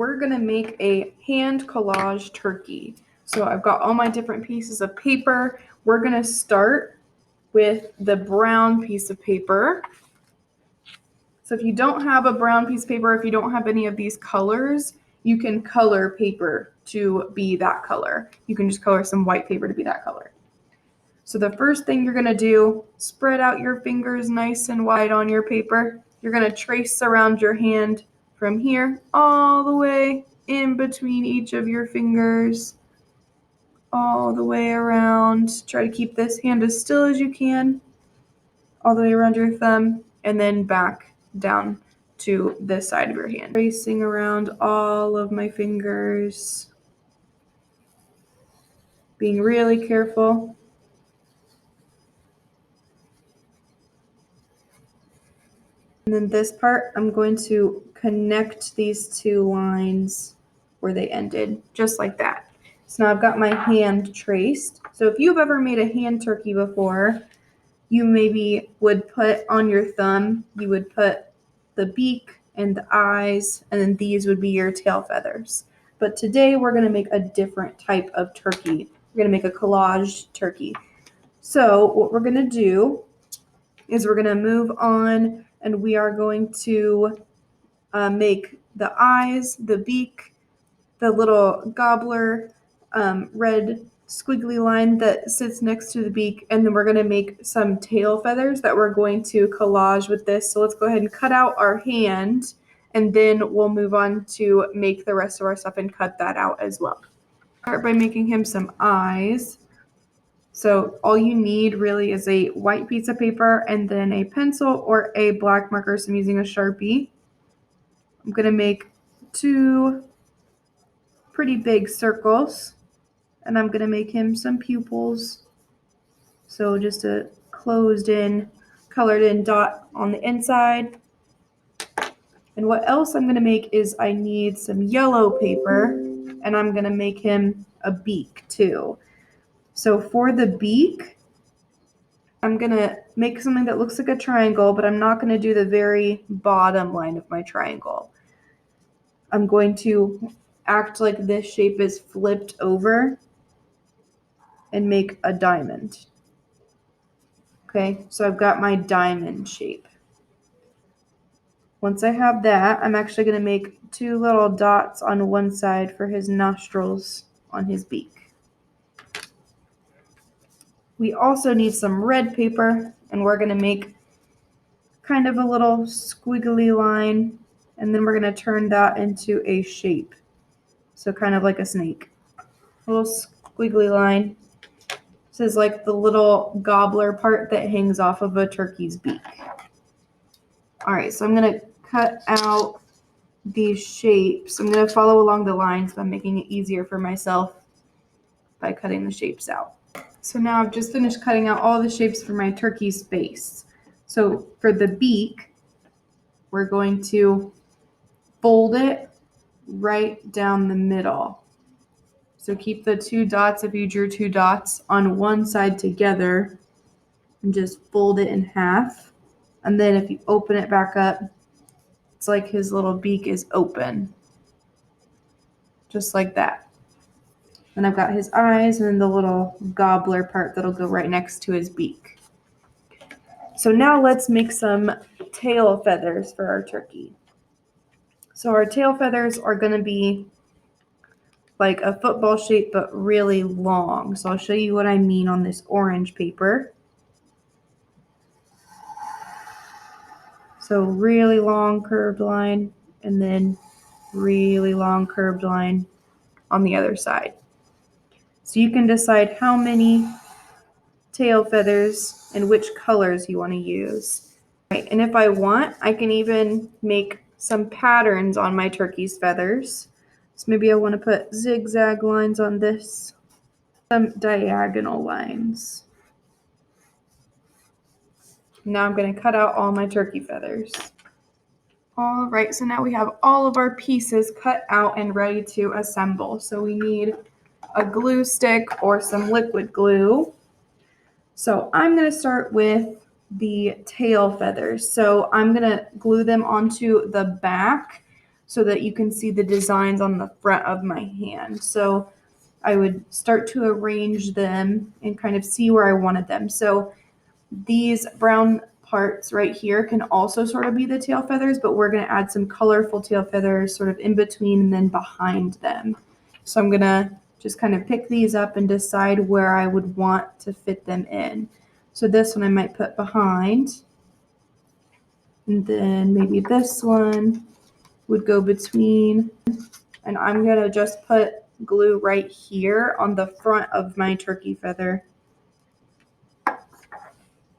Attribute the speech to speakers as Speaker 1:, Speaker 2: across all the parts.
Speaker 1: We're gonna make a hand collage turkey. So I've got all my different pieces of paper. We're gonna start with the brown piece of paper. So if you don't have a brown piece of paper, if you don't have any of these colors, you can color paper to be that color. You can just color some white paper to be that color. So the first thing you're gonna do, spread out your fingers nice and wide on your paper. You're gonna trace around your hand from here all the way in between each of your fingers, all the way around. Try to keep this hand as still as you can, all the way around your thumb, and then back down to this side of your hand. Tracing around all of my fingers, being really careful. And then this part, I'm going to connect these two lines where they ended, just like that. So now I've got my hand traced. So if you've ever made a hand turkey before, you maybe would put on your thumb, you would put the beak and the eyes, and then these would be your tail feathers. But today we're gonna make a different type of turkey. We're gonna make a collage turkey. So what we're gonna do is we're gonna move on and we are going to make the eyes, the beak, the little gobbler, red squiggly line that sits next to the beak, and then we're going to make some tail feathers that we're going to collage with this. So let's go ahead and cut out our hand, and then we'll move on to make the rest of our stuff and cut that out as well. Start by making him some eyes. So all you need really is a white piece of paper and then a pencil or a black marker. So I'm using a Sharpie. I'm going to make two pretty big circles, and I'm going to make him some pupils. So just a closed in, colored in dot on the inside. And what else I'm going to make is I need some yellow paper, and I'm going to make him a beak too. So for the beak, I'm going to make something that looks like a triangle, but I'm not going to do the very bottom line of my triangle. I'm going to act like this shape is flipped over and make a diamond. Okay, so I've got my diamond shape. Once I have that, I'm actually going to make two little dots on one side for his nostrils on his beak. We also need some red paper, and we're going to make kind of a little squiggly line, and then we're going to turn that into a shape. So kind of like a snake. A little squiggly line. This is like the little gobbler part that hangs off of a turkey's beak. All right, so I'm going to cut out these shapes. I'm going to follow along the lines, but I'm making it easier for myself by cutting the shapes out. So now I've just finished cutting out all the shapes for my turkey's face. So for the beak, we're going to fold it right down the middle. So keep the two dots, if you drew two dots, on one side together and just fold it in half. And then if you open it back up, it's like his little beak is open. Just like that. And I've got his eyes and then the little gobbler part that'll go right next to his beak. So now let's make some tail feathers for our turkey. So our tail feathers are going to be like a football shape, but really long. So I'll show you what I mean on this orange paper. So really long curved line, and then really long curved line on the other side. So you can decide how many tail feathers and which colors you want to use. Right, and if I want, I can even make some patterns on my turkey's feathers. So maybe I want to put zigzag lines on this, some diagonal lines. Now I'm going to cut out all my turkey feathers. All right, so now we have all of our pieces cut out and ready to assemble. So we need a glue stick or some liquid glue. So I'm going to start with the tail feathers. So I'm going to glue them onto the back. so that you can see the designs on the front of my hand. So I would start to arrange them and kind of see where I wanted them. So these brown parts right here can also sort of be the tail feathers, but we're going to add some colorful tail feathers sort of in between and then behind them. So I'm going to just kind of pick these up and decide where I would want to fit them in. So this one I might put behind, and then maybe this one would go between, and I'm going to just put glue right here on the front of my turkey feather.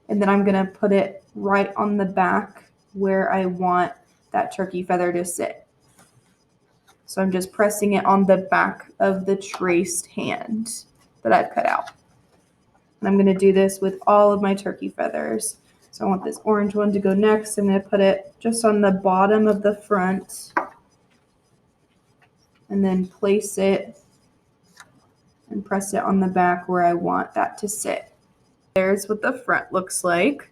Speaker 1: And then I'm going to put it right on the back where I want that turkey feather to sit. So I'm just pressing it on the back of the traced hand that I've cut out. And I'm going to do this with all of my turkey feathers. So I want this orange one to go next. I'm going to put it just on the bottom of the front and then place it and press it on the back where I want that to sit. There's what the front looks like.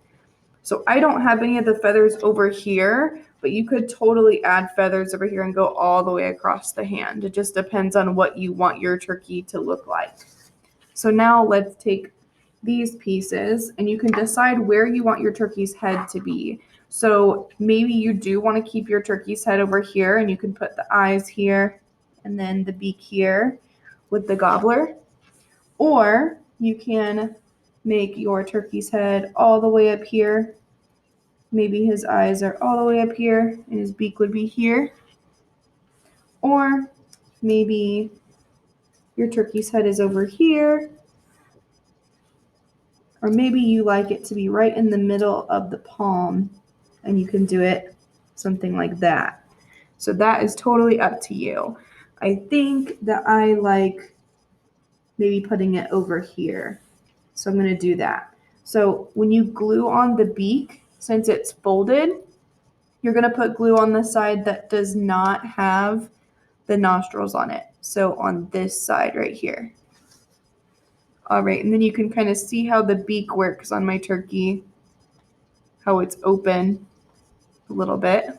Speaker 1: So I don't have any of the feathers over here, but you could totally add feathers over here and go all the way across the hand. It just depends on what you want your turkey to look like. So now let's take these pieces and you can decide where you want your turkey's head to be. So maybe you do want to keep your turkey's head over here and you can put the eyes here and then the beak here with the gobbler. Or you can make your turkey's head all the way up here. Maybe his eyes are all the way up here and his beak would be here. Or maybe your turkey's head is over here. Or maybe you like it to be right in the middle of the palm and you can do it something like that. So that is totally up to you. I think that I like maybe putting it over here. So I'm going to do that. So when you glue on the beak, since it's folded, you're going to put glue on the side that does not have the nostrils on it. So on this side right here. All right, and then you can kind of see how the beak works on my turkey, how it's open a little bit.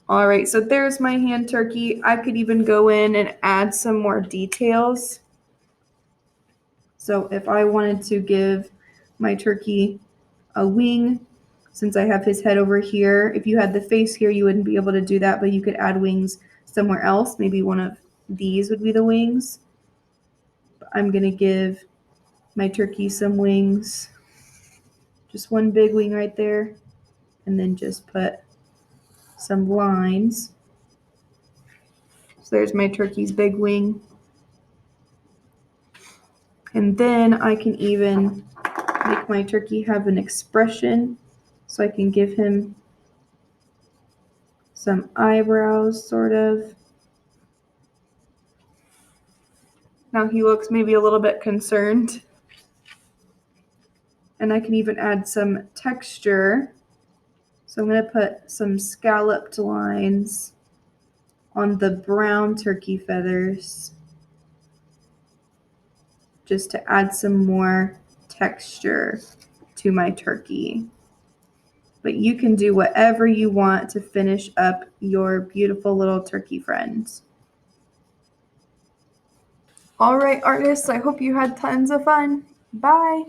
Speaker 1: All right, so there's my hand turkey. I could even go in and add some more details. So if I wanted to give my turkey a wing, since I have his head over here, if you had the face here, you wouldn't be able to do that, but you could add wings somewhere else. Maybe one of these would be the wings. I'm going to give my turkey some wings, just one big wing right there, and then just put some lines. So there's my turkey's big wing. And then I can even make my turkey have an expression. So I can give him some eyebrows, sort of. Now he looks maybe a little bit concerned. And I can even add some texture. So I'm going to put some scalloped lines on the brown turkey feathers, just to add some more texture to my turkey. But you can do whatever you want to finish up your beautiful little turkey friends. All right, artists, I hope you had tons of fun. Bye.